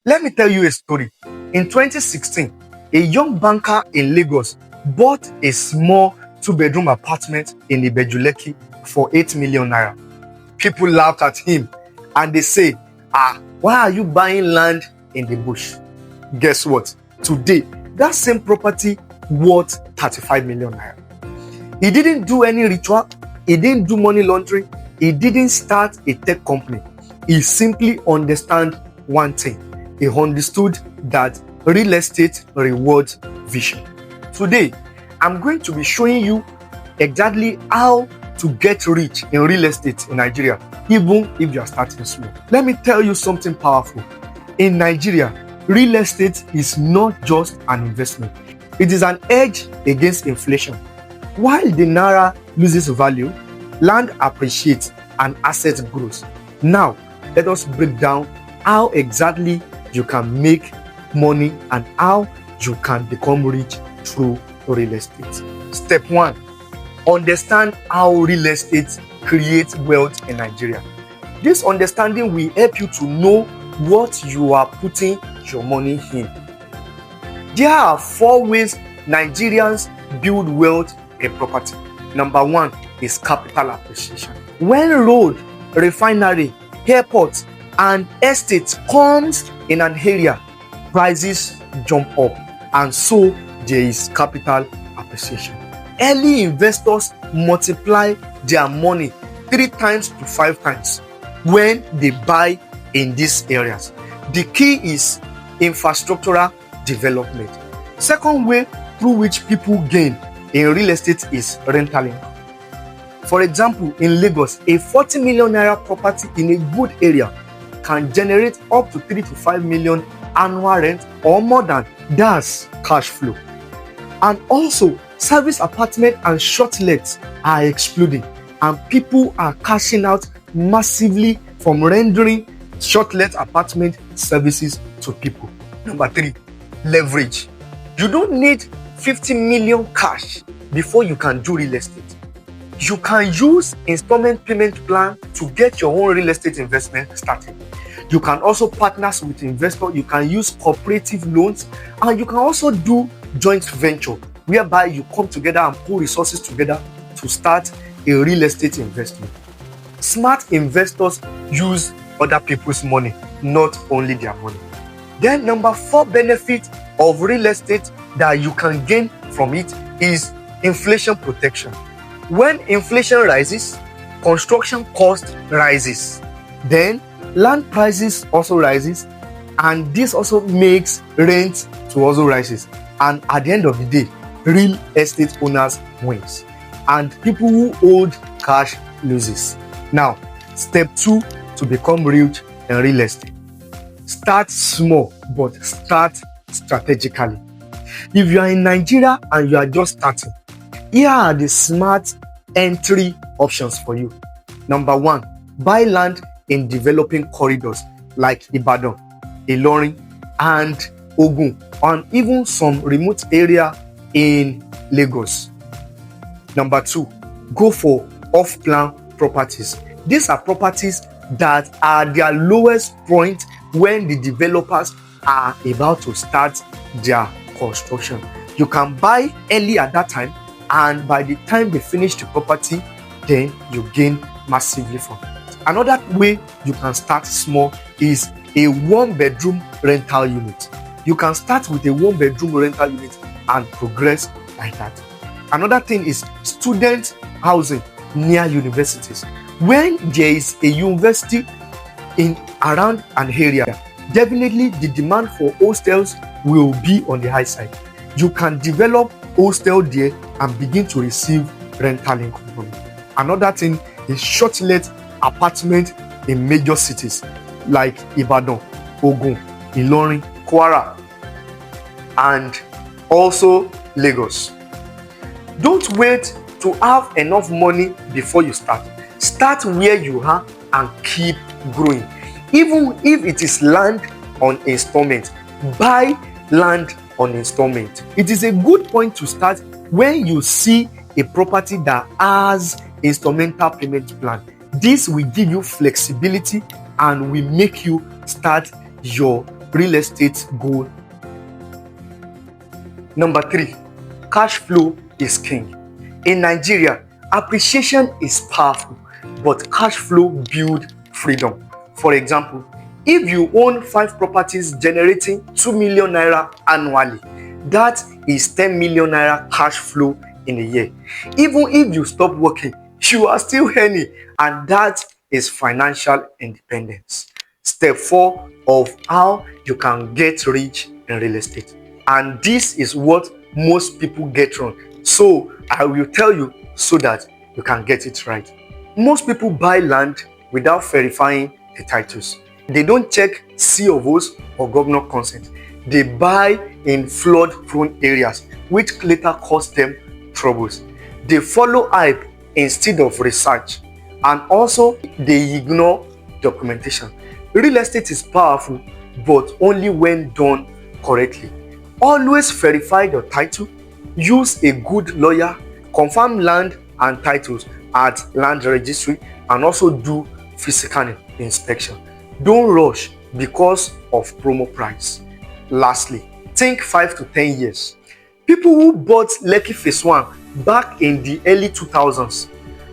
Let me tell you a story. In 2016, a young banker in Lagos bought a small two-bedroom apartment in Ibejuleki for 8 million naira. People laughed at him and they say, why are you buying land in the bush? Guess what? Today, that same property worth 35 million naira. He didn't do any ritual. He didn't do money laundering. He didn't start a tech company. He simply understood one thing. He understood that real estate rewards vision. Today, I'm going to be showing you exactly how to get rich in real estate in Nigeria, even if you are starting small. Let me tell you something powerful. In Nigeria, real estate is not just an investment. It is an edge against inflation. While the naira loses value, land appreciates and assets grows. Now, let us break down how exactly you can make money and how you can become rich through real estate. Step 1. Understand how real estate creates wealth in Nigeria. This understanding will help you to know what you are putting your money in. There are 4 ways Nigerians build wealth in property. Number 1 is capital appreciation. When road, refinery, airports, and estates comes in an area, prices jump up, and so there is capital appreciation. Early investors multiply their money 3 times to 5 times when they buy in these areas. The key is infrastructural development. Second way through which people gain in real estate is rental income. For example, in Lagos, a 40 million naira property in a good area can generate up to 3 to 5 million annual rent or more than. That's cash flow. And also, service apartment and short lets are exploding, and people are cashing out massively from rendering short let apartment services to people. Number 3, leverage. You don't need 50 million cash before you can do real estate. You can use installment payment plan to get your own real estate investment started. You can also partner with investors. You can use cooperative loans, and you can also do joint venture, whereby you come together and pull resources together to start a real estate investment. Smart investors use other people's money, not only their money. Then number 4 benefit of real estate that you can gain from it is inflation protection. When inflation rises, construction cost rises. Then land prices also rises, and this also makes rent to also rises. And at the end of the day, real estate owners wins, and people who hold cash loses. Now, step 2 to become rich in real estate. Start small, but start strategically. If you are in Nigeria and you are just starting, here are the smart entry options for you. Number 1, buy land in developing corridors like Ibadan, Ilorin, and Ogun, and even some remote area in Lagos. Number 2, go for off-plan properties. These are properties that are their lowest point when the developers are about to start their construction. You can buy early at that time, and by the time they finish the property, then you gain massively from it. Another way you can start small is a 1-bedroom rental unit. You can start with a 1-bedroom rental unit and progress like that. Another thing is student housing near universities. When there is a university in around an area, definitely the demand for hostels will be on the high side. You can develop hostel there and begin to receive rental income from it. Another thing is short let apartment in major cities like Ibadan, Ogun, Ilorin, Kwara, and also Lagos. Don't wait to have enough money before you start. Start where you are and keep growing. Even if it is land on installment, buy land on installment. It is a good point to start when you see a property that has instrumental payment plan. This will give you flexibility and will make you start your real estate goal. Number 3, cash flow is king. In Nigeria, appreciation is powerful, but cash flow builds freedom. For example, if you own 5 properties generating 2 million naira annually, that is 10 million naira cash flow in a year. Even if you stop working, you are still earning, and that is financial independence. Step 4 of how you can get rich in real estate. And this is what most people get wrong. So I will tell you so that you can get it right. Most people buy land without verifying the titles. They don't check COOs or governor consent. They buy in flood-prone areas, which later cause them troubles. They follow hype instead of research, and also they ignore documentation. Real estate is powerful, but only when done correctly. Always verify your title, use a good lawyer, confirm land and titles at land registry, and also do physical inspection. Don't rush because of promo price. Lastly, think 5 to 10 years. People who bought Lekki Phase 1 back in the early 2000s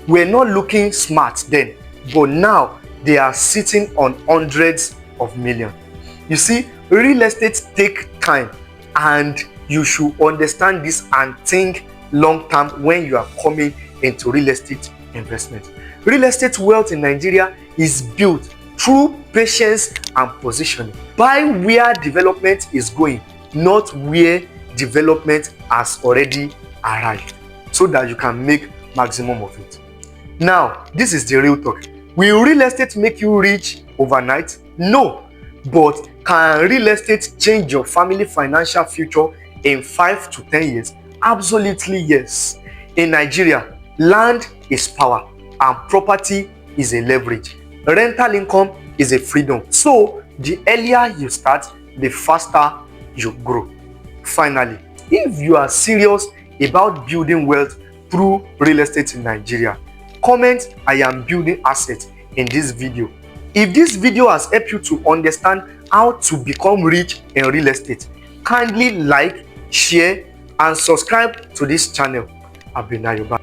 were not looking smart then, but now they are sitting on hundreds of millions. You see, real estate takes time, and you should understand this and think long term when you are coming into real estate investment. Real estate wealth in Nigeria is built through patience and positioning. Buy where development is going, not where development has already arrived, so that you can make maximum of it. Now, this is the real talk. Will real estate make you rich overnight? No. But can real estate change your family financial future in 5 to 10 years? Absolutely yes. In Nigeria, land is power and property is a leverage. Rental income is a freedom. So the earlier you start, the faster you grow. Finally, if you are serious about building wealth through real estate in Nigeria, comment "I am building assets" in this video. If this video has helped you to understand how to become rich in real estate, kindly like, share, and subscribe to this channel. I've been Nayoba.